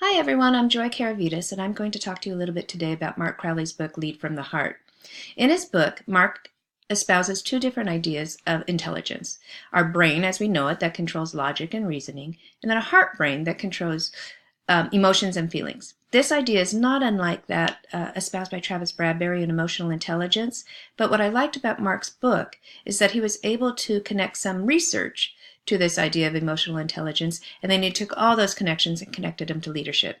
Hi everyone, I'm Joy Karavitas, and I'm going to talk to you a little bit today about Mark Crowley's book, Lead from the Heart. In his book, Mark espouses two different ideas of intelligence. Our brain, as we know it, that controls logic and reasoning, and then a heart brain that controls emotions and feelings. This idea is not unlike that espoused by Travis Bradberry in Emotional Intelligence, but what I liked about Mark's book is that he was able to connect some research to this idea of emotional intelligence, and then he took all those connections and connected them to leadership.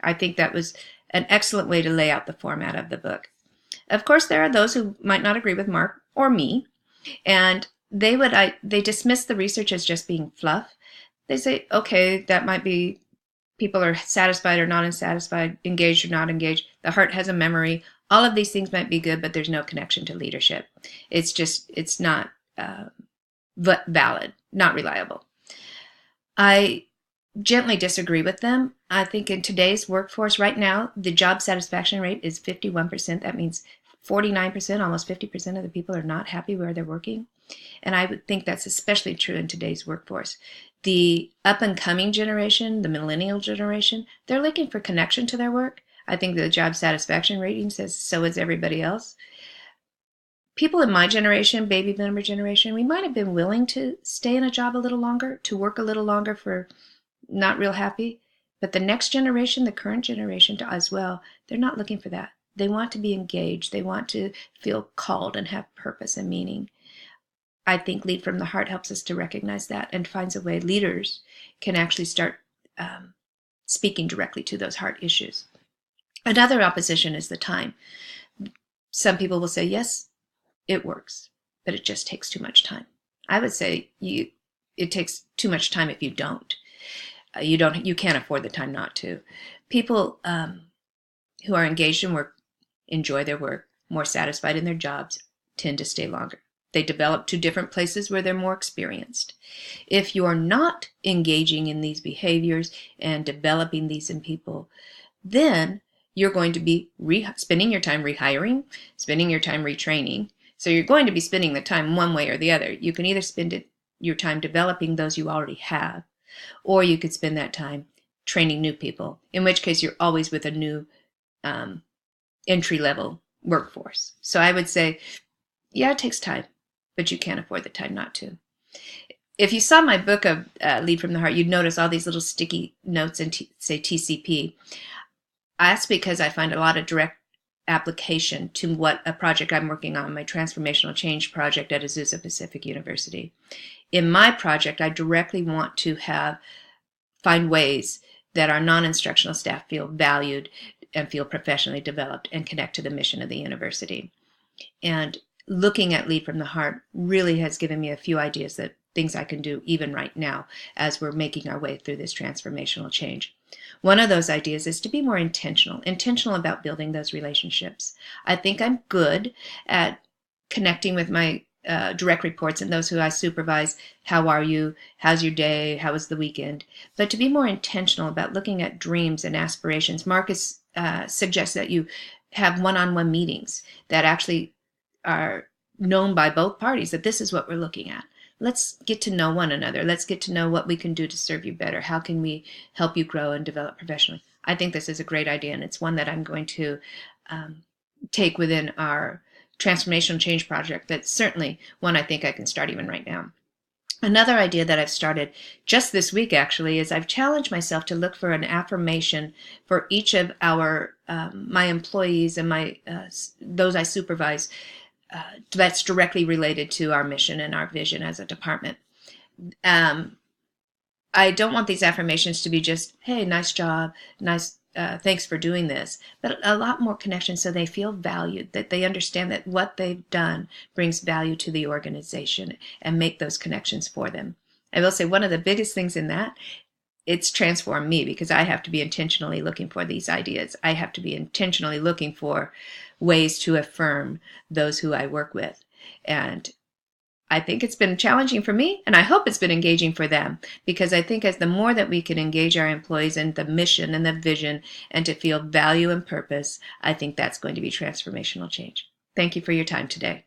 I think that was an excellent way to lay out the format of the book. Of course, there are those who might not agree with Mark or me, and they dismiss the research as just being fluff. They say, okay, that might be people are satisfied or not unsatisfied, engaged or not engaged. The heart has a memory. All of these things might be good, but there's no connection to leadership. It's not valid, not reliable. I gently disagree with them. I think in today's workforce right now, the job satisfaction rate is 51%. That means 49%, almost 50% of the people are not happy where they're working. And I would think that's especially true in today's workforce. The up and coming generation, the millennial generation, they're looking for connection to their work. I think the job satisfaction rating says so is everybody else. People in my generation, baby boomer generation, we might have been willing to stay in a job a little longer, to work a little longer for not real happy. But the next generation, the current generation as well, they're not looking for that. They want to be engaged. They want to feel called and have purpose and meaning. I think Lead from the Heart helps us to recognize that and finds a way leaders can actually start speaking directly to those heart issues. Another opposition is the time. Some people will say, yes, it works, but it just takes too much time. I would say it takes too much time if you don't. You can't afford the time not to. People who are engaged in work enjoy their work, more satisfied in their jobs, tend to stay longer. They develop to different places where they're more experienced. If you are not engaging in these behaviors and developing these in people, then you're going to be spending your time rehiring, spending your time retraining. So you're going to be spending the time one way or the other. You can either spend your time developing those you already have, or you could spend that time training new people, in which case you're always with a new entry-level workforce. So I would say, yeah, it takes time, but you can't afford the time not to. If you saw my book of Lead from the Heart, you'd notice all these little sticky notes and say TCP. That's because I find a lot of direct application to what a project I'm working on, my transformational change project at Azusa Pacific University. In my project, I directly want to find ways that our non-instructional staff feel valued and feel professionally developed and connect to the mission of the university. And looking at Lead from the Heart really has given me a few ideas that things I can do even right now as we're making our way through this transformational change. One of those ideas is to be more intentional about building those relationships. I think I'm good at connecting with my direct reports and those who I supervise. How are you? How's your day? How was the weekend? But to be more intentional about looking at dreams and aspirations, Marcus suggests that you have one-on-one meetings that actually are known by both parties, that this is what we're looking at. Let's get to know one another. Let's get to know what we can do to serve you better. How can we help you grow and develop professionally? I think this is a great idea, and it's one that I'm going to take within our transformational change project. That's certainly one I think I can start even right now. Another idea that I've started just this week, actually, is I've challenged myself to look for an affirmation for each of my employees and those I supervise that's directly related to our mission and our vision as a department. I don't want these affirmations to be just, hey, nice job, nice, thanks for doing this, but a lot more connection so they feel valued, that they understand that what they've done brings value to the organization and make those connections for them. I will say one of the biggest things in that, it's transformed me because I have to be intentionally looking for these ideas. I have to be intentionally looking for ways to affirm those who I work with. And I think it's been challenging for me, and I hope it's been engaging for them, because I think as the more that we can engage our employees in the mission and the vision and to feel value and purpose, I think that's going to be transformational change. Thank you for your time today.